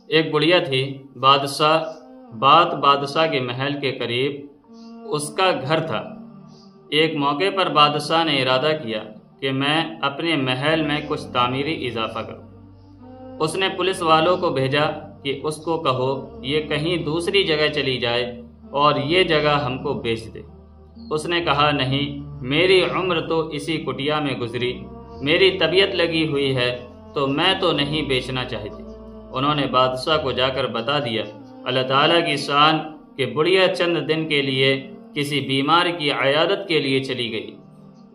ایک بڑھیا تھی، بادشاہ کے محل کے قریب اس کا گھر تھا۔ ایک موقع پر بادشاہ نے ارادہ کیا کہ میں اپنے محل میں کچھ تعمیری اضافہ کروں۔ اس نے پولیس والوں کو بھیجا کہ اس کو کہو یہ کہیں دوسری جگہ چلی جائے اور یہ جگہ ہم کو بیچ دے۔ اس نے کہا نہیں، میری عمر تو اسی کٹیا میں گزری، میری طبیعت لگی ہوئی ہے تو میں تو نہیں بیچنا چاہتی۔ انہوں نے بادشاہ کو جا کر بتا دیا اللہ تعالیٰ کی شان کہ بڑھیا چند دن کے لیے کسی بیمار کی عیادت کے لیے چلی گئی۔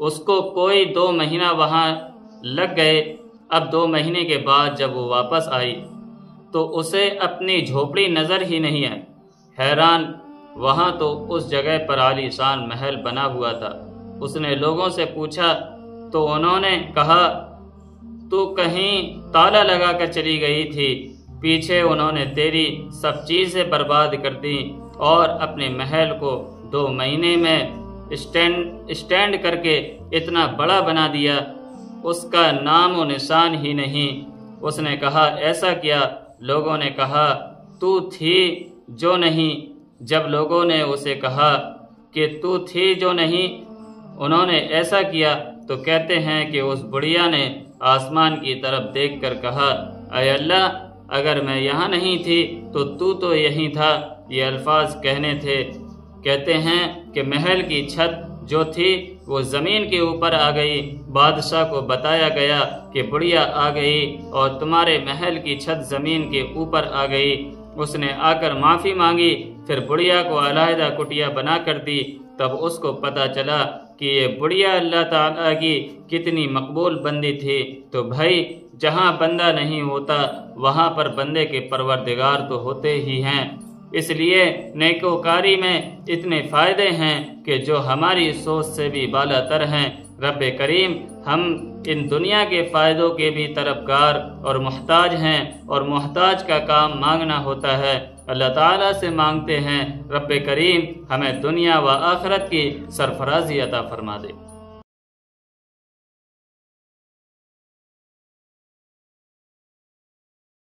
اس کو کوئی 2 مہینہ وہاں لگ گئے۔ اب 2 مہینے کے بعد جب وہ واپس آئی تو اسے اپنی جھوپڑی نظر ہی نہیں آئی۔ حیران، وہاں تو اس جگہ پر عالی شان محل بنا ہوا تھا۔ اس نے لوگوں سے پوچھا تو انہوں نے کہا تو کہیں تالا لگا کر چلی گئی تھی، پیچھے انہوں نے تیری سب چیزیں برباد کر دی اور اپنے محل کو 2 مہینے میں اسٹینڈ کر کے اتنا بڑا بنا دیا، اس کا نام و نشان ہی نہیں۔ اس نے کہا ایسا کیا؟ لوگوں نے کہا تو تھی جو نہیں۔ جب لوگوں نے اسے کہا کہ تو تھی جو نہیں، انہوں نے ایسا کیا تو کہتے ہیں کہ اس بڑھیا نے آسمان کی طرف دیکھ کر کہا اے اللہ، اگر میں یہاں نہیں تھی تو یہیں تھا۔ یہ الفاظ کہنے تھے۔ کہتے ہیں کہ محل کی چھت جو تھی وہ زمین کے اوپر آ گئی۔ بادشاہ کو بتایا گیا کہ بڑھیا آ گئی اور تمہارے محل کی چھت زمین کے اوپر آ گئی۔ اس نے آ کر معافی مانگی، پھر بڑھیا کو علیحدہ کٹیا بنا کر دی۔ تب اس کو پتہ چلا کہ یہ بڑھیا اللہ تعالیٰ کی کتنی مقبول بندی تھی۔ تو بھائی، جہاں بندہ نہیں ہوتا وہاں پر بندے کے پروردگار تو ہوتے ہی ہیں۔ اس لیے نیکوکاری میں اتنے فائدے ہیں کہ جو ہماری سوچ سے بھی بالا تر ہیں۔ رب کریم ہم ان دنیا کے فائدوں کے بھی طلبگار اور محتاج ہیں، اور محتاج کا کام مانگنا ہوتا ہے۔ اللہ تعالیٰ سے مانگتے ہیں رب کریم ہمیں دنیا و آخرت کی سرفرازی عطا فرما دے۔